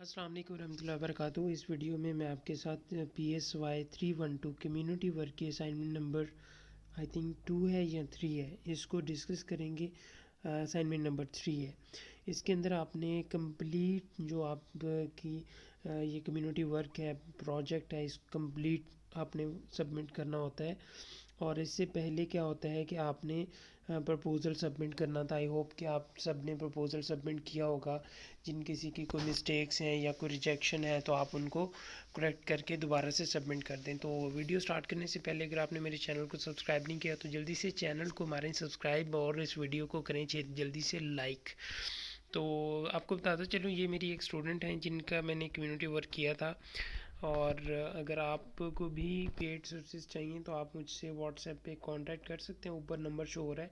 अस्सलाम वालेकुम रहमतुल्लाहि व बरकातुहू। इस वीडियो में मैं आपके साथ PSY 312 कम्युनिटी वर्क के असाइनमेंट नंबर आई थिंक 2 है या 3 है, इसको डिस्कस करेंगे। असाइनमेंट नंबर 3 है। इसके अंदर आपने कंप्लीट जो आपकी ये कम्युनिटी वर्क है, प्रोजेक्ट है, इस कंप्लीट आपने सबमिट करना होता है। और इससे पहले क्या होता है कि आपने प्रपोज़ल सबमिट करना था। आई होप कि आप सब ने प्रपोज़ल सबमिट किया होगा। जिन किसी की कोई मिस्टेक्स हैं या कोई रिजेक्शन है तो आप उनको करेक्ट करके दोबारा से सबमिट कर दें। तो वीडियो स्टार्ट करने से पहले अगर आपने मेरे चैनल को सब्सक्राइब नहीं किया तो जल्दी से चैनल को मारें सब्सक्राइब और इस वीडियो को करें जल्दी से लाइक। तो आपको बताता चलूँ, ये मेरी एक स्टूडेंट हैं जिनका मैंने कम्युनिटी वर्क किया था। और अगर आपको भी पेड सर्विसेज चाहिए तो आप मुझसे व्हाट्सएप पे कांटेक्ट कर सकते हैं। ऊपर नंबर शो हो रहा है,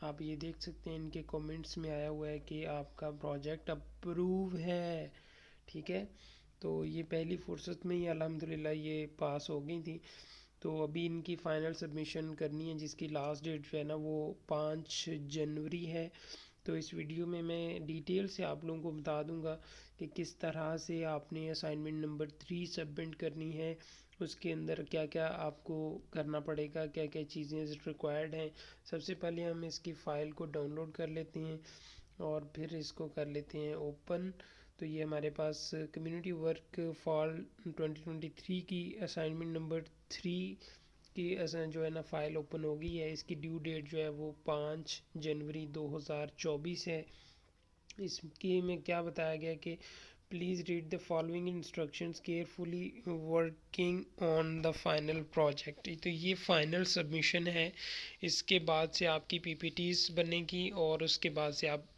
आप ये देख सकते हैं। इनके कमेंट्स में आया हुआ है कि आपका प्रोजेक्ट अप्रूव है। ठीक है, तो ये पहली फुर्सत में ही अल्हम्दुलिल्लाह ये पास हो गई थी। तो अभी इनकी फ़ाइनल सबमिशन करनी है, जिसकी लास्ट डेट जो है ना वो 5 जनवरी है। तो इस वीडियो में मैं डिटेल से आप लोगों को बता दूंगा कि किस तरह से आपने असाइनमेंट नंबर 3 सबमिट करनी है। उसके अंदर क्या क्या आपको करना पड़ेगा, क्या क्या चीज़ें रिक्वायर्ड हैं। सबसे पहले हम इसकी फ़ाइल को डाउनलोड कर लेते हैं और फिर इसको कर लेते हैं ओपन। तो ये हमारे पास कम्युनिटी वर्क फॉल 2023 की असाइनमेंट नंबर 3 की जो है ना फ़ाइल ओपन हो गई है। इसकी ड्यू डेट जो है वो 5 जनवरी 2024 है। इसके में क्या बताया गया कि please read the following instructions carefully working on the final project. तो ये फाइनल सबमिशन है। इसके बाद से आपकी PPTs बनेगी और उसके बाद से आप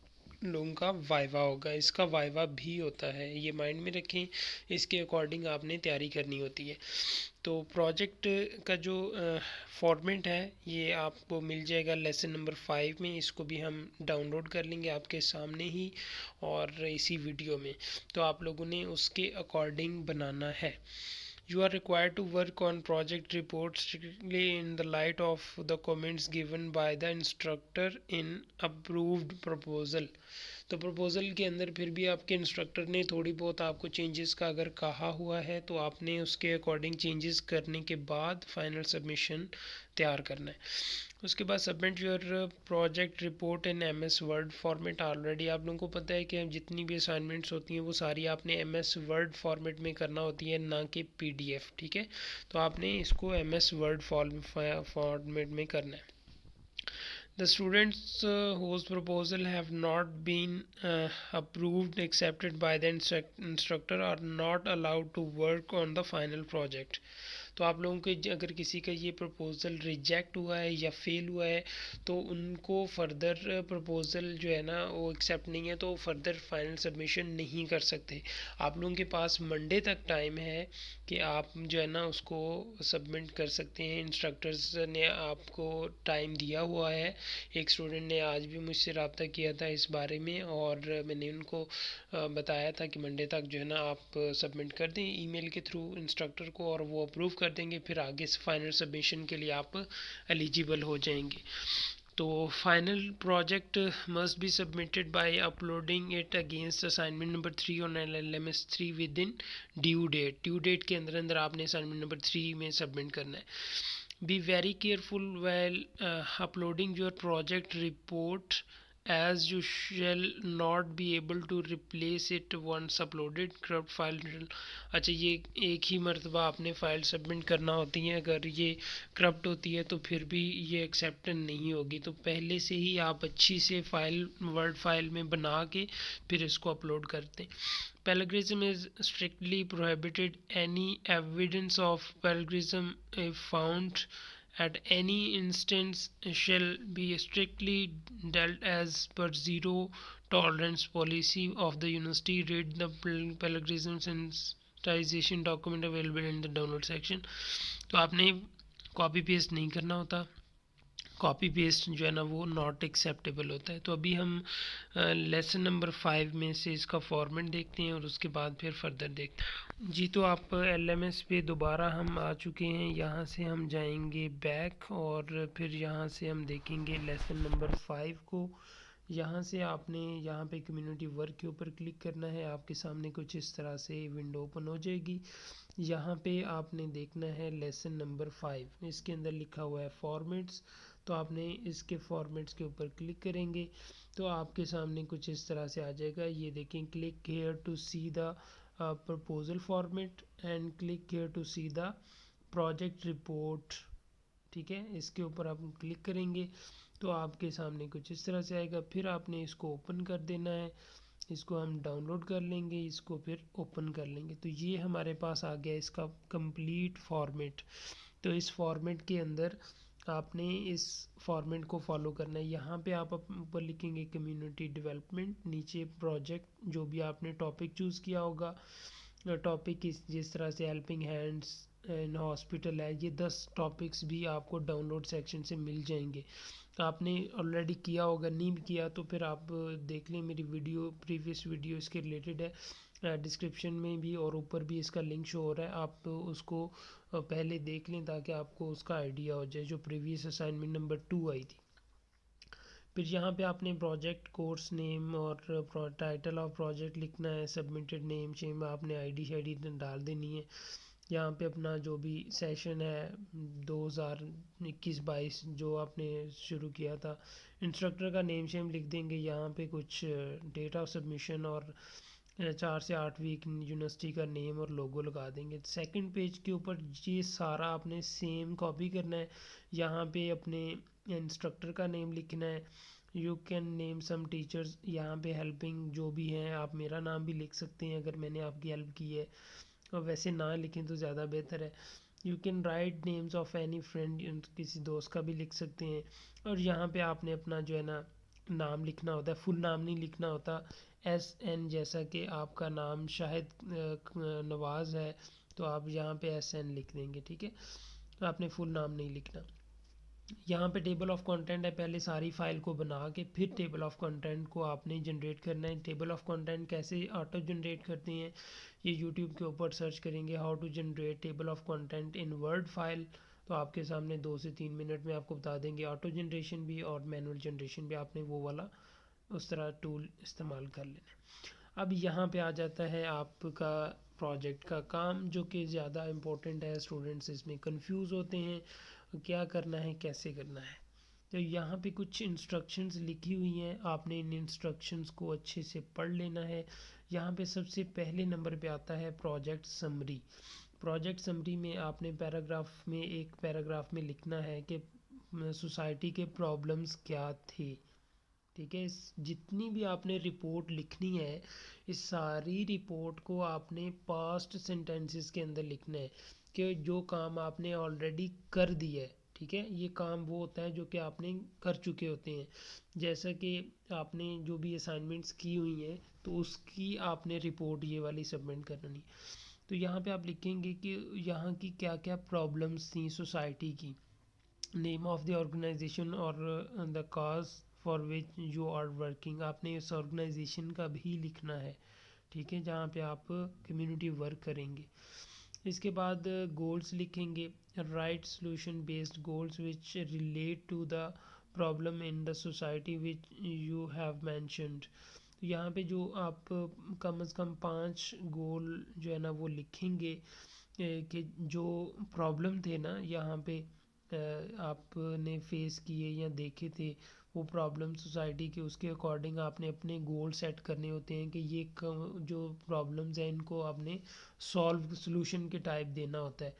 लोगों का वाइवा होगा। इसका वाइवा भी होता है, ये माइंड में रखें। इसके अकॉर्डिंग आपने तैयारी करनी होती है। तो प्रोजेक्ट का जो फॉर्मेट है ये आपको मिल जाएगा लेसन नंबर 5 में। इसको भी हम डाउनलोड कर लेंगे आपके सामने ही और इसी वीडियो में। तो आप लोगों ने उसके अकॉर्डिंग बनाना है। You are required to work on project report strictly in the light of the comments given by the instructor in approved proposal। तो प्रपोज़ल के अंदर फिर भी आपके इंस्ट्रक्टर ने थोड़ी बहुत आपको चेंजेस का अगर कहा हुआ है तो आपने उसके अकॉर्डिंग चेंजेस करने के बाद फाइनल सबमिशन तैयार करना है। उसके बाद submit your project report in MS word format. Already आप लोगों को पता है कि जितनी भी असाइनमेंट्स होती हैं वो सारी आपने MS वर्ड फॉर्मेट में करना होती है, ना कि PDF। ठीक है, तो आपने इसको MS वर्ड फॉर्मेट में करना है। The students whose proposal have not been approved accepted by the instructor are not allowed to work on the final project। तो आप लोगों के अगर किसी का ये प्रपोज़ल रिजेक्ट हुआ है या फेल हुआ है तो उनको फर्दर प्रपोज़ल जो है ना वो एक्सेप्ट नहीं है, तो फर्दर फाइनल सबमिशन नहीं कर सकते। आप लोगों के पास मंडे तक टाइम है कि आप जो है ना उसको सबमिट कर सकते हैं। इंस्ट्रक्टर्स ने आपको टाइम दिया हुआ है। एक स्टूडेंट ने आज भी मुझसे रब्ता किया था इस बारे में और मैंने उनको बताया था कि मंडे तक जो है ना आप सबमिट कर दें ईमेल के थ्रू इंस्ट्रक्टर को और वो अप्रूव कर देंगे। फिर आगे से फाइनल सबमिशन के लिए आप एलिजिबल हो जाएंगे। तो final project must be submitted by uploading it against assignment number 3 on LMS 3 within due date. Due date के अंदर अंदर आपने असाइनमेंट नंबर 3 में सबमिट करना है। Be very careful while uploading your project report as you shall not be able to replace it once uploaded। corrupt file। अच्छा, ये एक ही मरतबा आपने फ़ाइल सबमिट करना होती है। अगर ये करप्ट होती है तो फिर भी ये एक्सेप्ट नहीं होगी। तो पहले से ही आप अच्छी से फ़ाइल वर्ड फाइल में बना के फिर इसको अपलोड करते। Plagiarism is strictly prohibited. Any evidence of plagiarism if found at any instance shall be strictly dealt as per zero tolerance policy of the university। Read the plagiarism sensitization document available in the download section। तो आपने copy paste नहीं करना होता। Copy paste जो है ना वो not acceptable होता है। तो अभी हम लेसन नंबर 5 में से इसका फॉर्मेट देखते हैं और उसके बाद फिर फर्दर देखते हैं। जी, तो आप LMS पे दोबारा हम आ चुके हैं। यहाँ से हम जाएंगे बैक और फिर यहाँ से हम देखेंगे लेसन नंबर 5 को। यहाँ से आपने यहाँ पे कम्युनिटी वर्क के ऊपर क्लिक करना है। आपके सामने कुछ इस तरह से विंडो ओपन हो जाएगी। यहाँ पे आपने देखना है लेसन नंबर 5, इसके अंदर लिखा हुआ है फॉर्मेट्स। तो आपने इसके फॉर्मेट्स के ऊपर क्लिक करेंगे तो आपके सामने कुछ इस तरह से आ जाएगा। ये देखें, click here to see the proposal format and click here to see the project report. ठीक है, इसके ऊपर आप क्लिक करेंगे तो आपके सामने कुछ इस तरह से आएगा। फिर आपने इसको ओपन कर देना है। इसको हम डाउनलोड कर लेंगे, इसको फिर ओपन कर लेंगे। तो ये हमारे पास आ गया इसका कंप्लीट फॉर्मेट। तो इस फॉर्मेट के अंदर आपने इस फॉर्मेट को फॉलो करना है। यहाँ पे आप ऊपर लिखेंगे कम्युनिटी डेवलपमेंट, नीचे प्रोजेक्ट जो भी आपने टॉपिक चूज़ किया होगा। टॉपिक जिस तरह से हेल्पिंग हैंड्स इन हॉस्पिटल है, ये 10 टॉपिक्स भी आपको डाउनलोड सेक्शन से मिल जाएंगे। आपने ऑलरेडी किया होगा, नहीं भी किया तो फिर आप देख लें, मेरी वीडियो प्रीवियस वीडियो इसके रिलेटेड है, डिस्क्रिप्शन में भी और ऊपर भी इसका लिंक शो हो रहा है। आप उसको पहले देख लें ताकि आपको उसका आइडिया हो जाए, जो प्रीवियस असाइनमेंट नंबर 2 आई थी। फिर यहाँ पे आपने प्रोजेक्ट कोर्स नेम और टाइटल ऑफ प्रोजेक्ट लिखना है। सबमिटेड नेम शेम आपने आईडी शाईडी डाल देनी है। यहाँ पे अपना जो भी सेशन है 2021-22 जो आपने शुरू किया था, इंस्ट्रक्टर का नेम शेम लिख देंगे। यहाँ पे कुछ डेट ऑफ सबमिशन और 4 से 8 वीक यूनिवर्सिटी का नेम और लोगो लगा देंगे। सेकंड पेज के ऊपर ये सारा आपने सेम कॉपी करना है। यहाँ पे अपने इंस्ट्रक्टर का नेम लिखना है। You can name some teachers, यहाँ पे हेल्पिंग जो भी हैं, आप मेरा नाम भी लिख सकते हैं अगर मैंने आपकी हेल्प की है, और वैसे ना लिखें तो ज़्यादा बेहतर है। You can write names of any friend, किसी दोस्त का भी लिख सकते हैं। और यहाँ पे आपने अपना जो है ना नाम लिखना होता है, फुल नाम नहीं लिखना होता। SN, जैसा कि आपका नाम शायद नवाज़ है तो आप यहाँ पे SN लिख देंगे। ठीक है, तो आपने फुल नाम नहीं लिखना। यहाँ पे टेबल ऑफ कंटेंट है, पहले सारी फाइल को बना के फिर टेबल ऑफ कंटेंट को आपने जनरेट करना है। टेबल ऑफ कंटेंट कैसे ऑटो जनरेट करते हैं, ये यूट्यूब के ऊपर सर्च करेंगे how to generate table of content in Word file, तो आपके सामने 2 से 3 मिनट में आपको बता देंगे। ऑटो जनरेशन भी और मैनुअल जनरेशन भी आपने वो वाला उस तरह टूल इस्तेमाल कर लेना। अब यहाँ पे आ जाता है आपका प्रोजेक्ट का काम, जो कि ज़्यादा इम्पोर्टेंट है। स्टूडेंट्स इसमें कंफ्यूज होते हैं क्या करना है, कैसे करना है। तो यहाँ पे कुछ इंस्ट्रक्शंस लिखी हुई हैं, आपने इन इंस्ट्रक्शंस को अच्छे से पढ़ लेना है। यहाँ पे सबसे पहले नंबर पे आता है प्रोजेक्ट समरी। प्रोजेक्ट समरी में आपने पैराग्राफ में, एक पैराग्राफ में लिखना है कि सोसाइटी के प्रॉब्लम्स क्या थे। ठीक है, जितनी भी आपने रिपोर्ट लिखनी है, इस सारी रिपोर्ट को आपने पास्ट सेंटेंसेस के अंदर लिखना है कि जो काम आपने ऑलरेडी कर दिया है। ठीक है, ये काम वो होता है जो कि आपने कर चुके होते हैं। जैसा कि आपने जो भी असाइनमेंट्स की हुई हैं तो उसकी आपने रिपोर्ट ये वाली सबमिट करनी। तो यहाँ पे आप लिखेंगे कि यहाँ की क्या क्या प्रॉब्लम्स थी सोसाइटी की, नेम ऑफ द ऑर्गेनाइजेशन और the cause for which you are working, आपने इस ऑर्गेनाइजेशन का भी लिखना है। ठीक है, जहाँ पे आप कम्युनिटी वर्क करेंगे। इसके बाद गोल्स लिखेंगे, write solution based goals which relate to the problem in the society which you have mentioned. यहाँ पे जो आप कम से कम 5 गोल जो है ना वो लिखेंगे कि जो प्रॉब्लम थे ना यहाँ पे आपने फेस किए या देखे थे वो प्रॉब्लम सोसाइटी के, उसके अकॉर्डिंग आपने अपने गोल सेट करने होते हैं कि ये जो प्रॉब्लम्स हैं इनको आपने सॉल्व सोल्यूशन के टाइप देना होता है।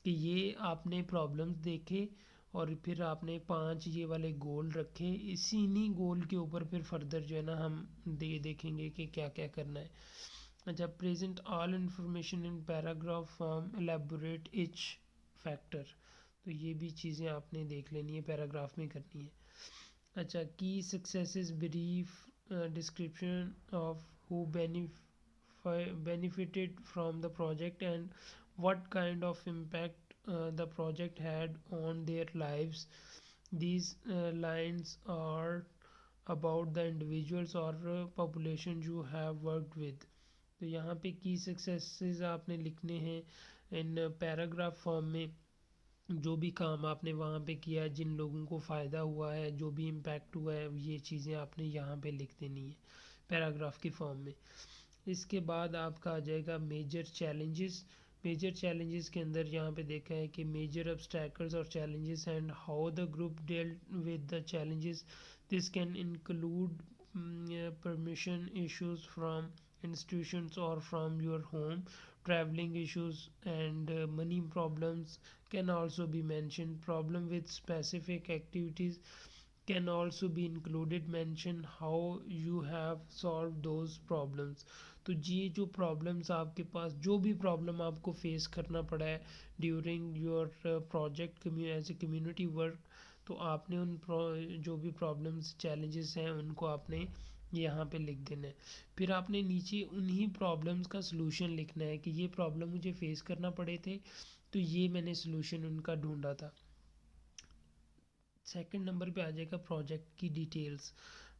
कि ये आपने प्रॉब्लम्स देखे और फिर आपने 5 ये वाले गोल रखे, इसी नहीं गोल के ऊपर फिर फर्दर जो है ना हम देखेंगे कि क्या क्या करना है। अच्छा, present all information in paragraph form, elaborate etch factor, तो ये भी चीज़ें आपने देख लेनी है, पैराग्राफ में करनी है। अच्छा, की successes brief description of who benefited from the project and what kind of impact the project had on their lives. These lines are about the individuals or population you have worked with. तो यहाँ पे की successes आपने लिखने हैं in paragraph form में। जो भी काम आपने वहाँ पे किया है, जिन लोगों को फ़ायदा हुआ है, जो भी इम्पैक्ट हुआ है, ये चीज़ें आपने यहाँ पे लिख देनी है पैराग्राफ की फॉर्म में। इसके बाद आपका आ जाएगा मेजर चैलेंजेस। मेजर चैलेंजेस के अंदर यहाँ पे देखा है कि मेजर ऑब्स्टैकल्स और challenges and how the group dealt with the challenges. This can include permission issues from institutions or from your home. Traveling issues and money problems can also be mentioned. Problem with specific activities can also be included. Mention how you have solved those problems. तो ये जो problems आपके पास, जो भी problem आपको face करना पड़ा है during your project as a community work, तो आपने उन जो भी प्रॉब्लम्स चैलेंजेस हैं उनको आपने यहाँ पे लिख देना है। फिर आपने नीचे उन्हीं प्रॉब्लम्स का सलूशन लिखना है कि ये प्रॉब्लम मुझे फेस करना पड़े थे, तो ये मैंने सलूशन उनका ढूंढा था। सेकंड नंबर पे आ जाएगा प्रोजेक्ट की डिटेल्स,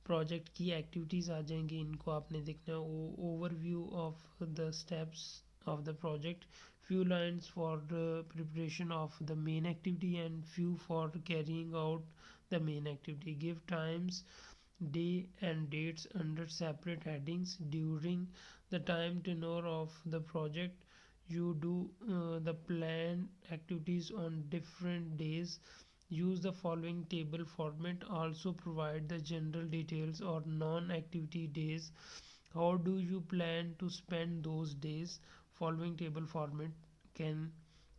प्रोजेक्ट की एक्टिविटीज़ आ जाएंगी, इनको आपने देखना है। Overview of the steps of the project, few lines for the preparation of the main activity and few for carrying out the main activity. Give times, day and dates under separate headings. During the time tenure of the project, you do the planned activities on different days. Use the following table format. Also provide the general details or non-activity days. How do you plan to spend those days? Following table format can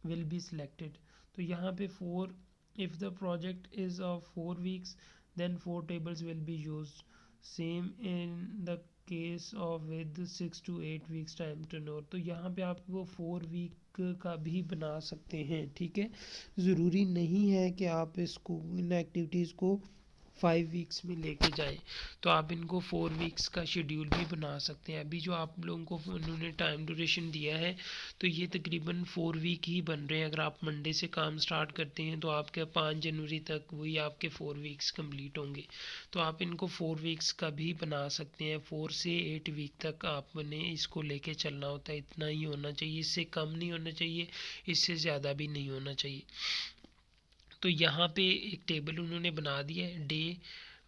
will be selected. तो यहाँ पे 4, if the project is of 4 weeks, then 4 tables will be used. Same in the case of with 6 to 8 weeks time tenure. तो यहाँ पे आप वो 4 week का भी बना सकते हैं, ठीक है। ज़रूरी नहीं है कि आप इसको इन एक्टिविटीज़ को 5 वीक्स में लेके जाएं, तो आप इनको 4 वीक्स का शेड्यूल भी बना सकते हैं। अभी जो आप लोगों को उन्होंने टाइम ड्यूरेशन दिया है, तो ये तकरीबन 4 वीक ही बन रहे हैं। अगर आप मंडे से काम स्टार्ट करते हैं तो आपके 5 जनवरी तक वही आपके 4 वीक्स कंप्लीट होंगे। तो आप इनको 4 वीक्स का भी बना सकते हैं। 4 से 8 वीक तक आपने इसको लेके चलना होता है, इतना ही होना चाहिए, इससे कम नहीं होना चाहिए, इससे ज़्यादा भी नहीं होना चाहिए। तो यहाँ पे एक टेबल उन्होंने बना दिया है, डे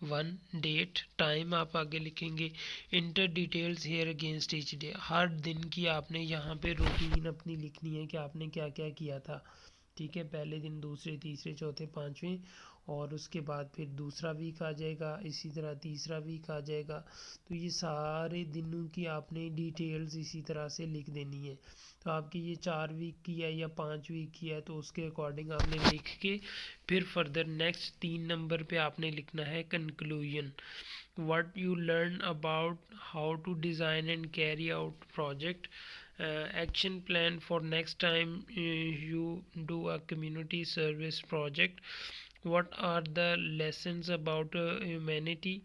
1, डेट, टाइम आप आगे लिखेंगे। Enter details here against each day, हर दिन की आपने यहाँ पे रूटीन अपनी लिखनी है कि आपने क्या क्या किया था, ठीक है। पहले दिन, दूसरे, तीसरे, चौथे, पाँचवें, और उसके बाद फिर दूसरा वीक आ जाएगा, इसी तरह तीसरा वीक आ जाएगा। तो ये सारे दिनों की आपने डिटेल्स इसी तरह से लिख देनी है। तो आपकी ये 4 वीक की है या 5 वीक की है, तो उसके अकॉर्डिंग आपने लिख के फिर फर्दर नेक्स्ट 3 नंबर पे आपने लिखना है conclusion. what you learn about how to design and carry out project. Action plan for next time you do a community service project. What are the lessons about humanity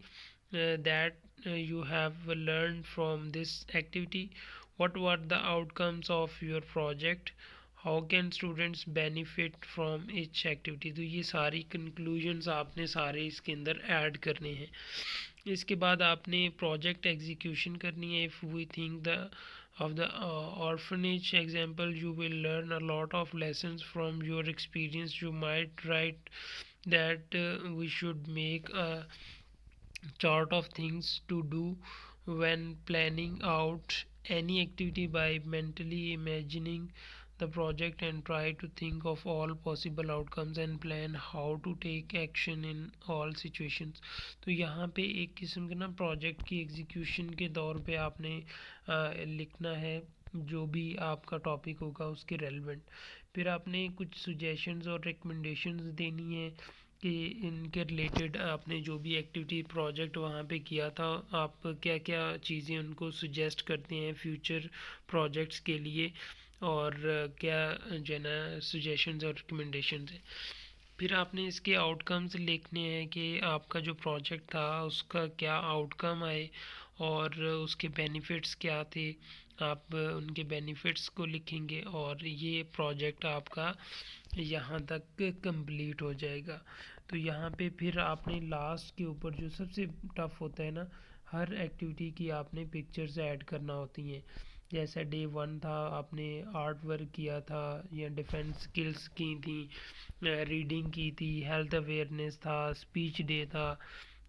that you have learned from this activity? What were the outcomes of your project? How can students benefit from each activity? तो ये सारी conclusions आपने सारे इसके अंदर add करने हैं। इसके बाद आपने प्रोजेक्ट एग्जीक्यूशन करनी है। If we think the of the orphanage example, you will learn a lot of lessons from your experience. You might write that we should make a chart of things to do when planning out any activity by mentally imagining the project and try to think of all possible outcomes and plan how to take action in all situations. तो यहाँ पे एक किस्म का ना project की execution के दौर पे आपने लिखना है जो भी आपका टॉपिक होगा उसके रेलेवेंट। फिर आपने कुछ सजेशंस और रिकमेंडेशंस देनी है कि इनके रिलेटेड आपने जो भी एक्टिविटी प्रोजेक्ट वहाँ पे किया था, आप क्या क्या चीज़ें उनको सुजेस्ट करते हैं फ्यूचर प्रोजेक्ट्स के लिए, और क्या जो है ना सजेशंस और रिकमेंडेशंस हैं। फिर आपने इसके आउटकम्स लिखने हैं कि आपका जो प्रोजेक्ट था उसका क्या आउटकम आए और उसके बेनिफिट्स क्या थे। आप उनके बेनिफिट्स को लिखेंगे और ये प्रोजेक्ट आपका यहाँ तक कंप्लीट हो जाएगा। तो यहाँ पे फिर आपने लास्ट के ऊपर जो सबसे टफ होता है ना, हर एक्टिविटी की आपने पिक्चर्स ऐड करना होती हैं। जैसा डे 1 था, आपने आर्ट वर्क किया था या डिफेंस स्किल्स की थी, रीडिंग की थी, हेल्थ अवेयरनेस था, स्पीच डे था,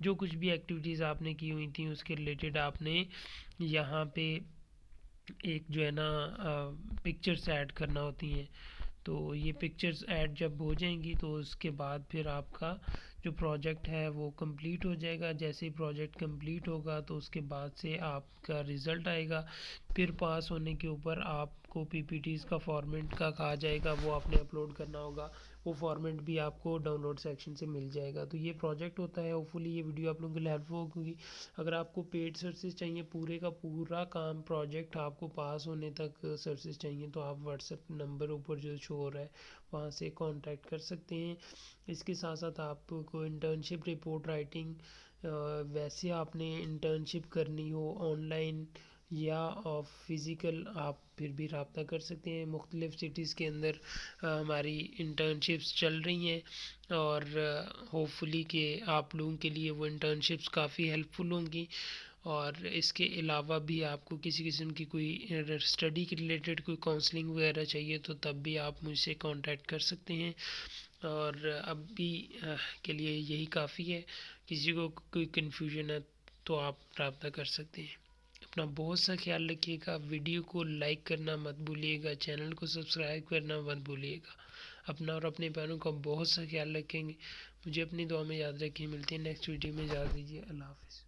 जो कुछ भी एक्टिविटीज़ आपने की हुई थी उसके रिलेटेड आपने यहाँ पे एक जो है ना पिक्चर्स ऐड करना होती हैं। तो ये पिक्चर्स ऐड जब हो जाएंगी तो उसके बाद फिर आपका जो प्रोजेक्ट है वो कंप्लीट हो जाएगा। जैसे ही प्रोजेक्ट कंप्लीट होगा तो उसके बाद से आपका रिज़ल्ट आएगा। फिर पास होने के ऊपर आपको पीपीटीज़ का फॉर्मेट का कहा जाएगा, वो आपने अपलोड करना होगा। वो फॉर्मेट भी आपको डाउनलोड सेक्शन से मिल जाएगा। तो ये प्रोजेक्ट होता है। होपफुली ये वीडियो आप लोगों के लिए हेल्पफुल होगी। अगर आपको पेड सर्विसेज चाहिए, पूरे का पूरा काम प्रोजेक्ट आपको पास होने तक सर्विसेज चाहिए, तो आप व्हाट्सएप नंबर ऊपर जो शो हो रहा है वहाँ से कांटेक्ट कर सकते हैं। इसके साथ साथ आपको इंटर्नशिप रिपोर्ट राइटिंग, वैसे आपने इंटर्नशिप करनी हो ऑनलाइन या फिज़िकल, आप फिर भी रब्ता कर सकते हैं। मुख्तलिफ़ सिटीज़ के अंदर हमारी इंटर्नशिप्स चल रही हैं और होपफुली कि आप लोगों के लिए वो इंटर्नशिप्स काफ़ी हेल्पफुल होंगी। और इसके अलावा भी आपको किसी किस्म की कोई स्टडी के रिलेटेड कोई काउंसलिंग वगैरह चाहिए तो तब भी आप मुझसे कांटेक्ट कर सकते हैं। और अभी के लिए यही काफ़ी है। किसी को कोई कन्फ्यूजन है तो आप रब्ता कर सकते हैं। अपना बहुत सा ख्याल रखिएगा। वीडियो को लाइक करना मत भूलिएगा, चैनल को सब्सक्राइब करना मत भूलिएगा। अपना और अपने पैरों का बहुत सा ख्याल रखेंगे। मुझे अपनी दुआ में याद रखिए। मिलते हैं नेक्स्ट वीडियो में। इजाज़त दीजिए। अल्लाह हाफ़िज़।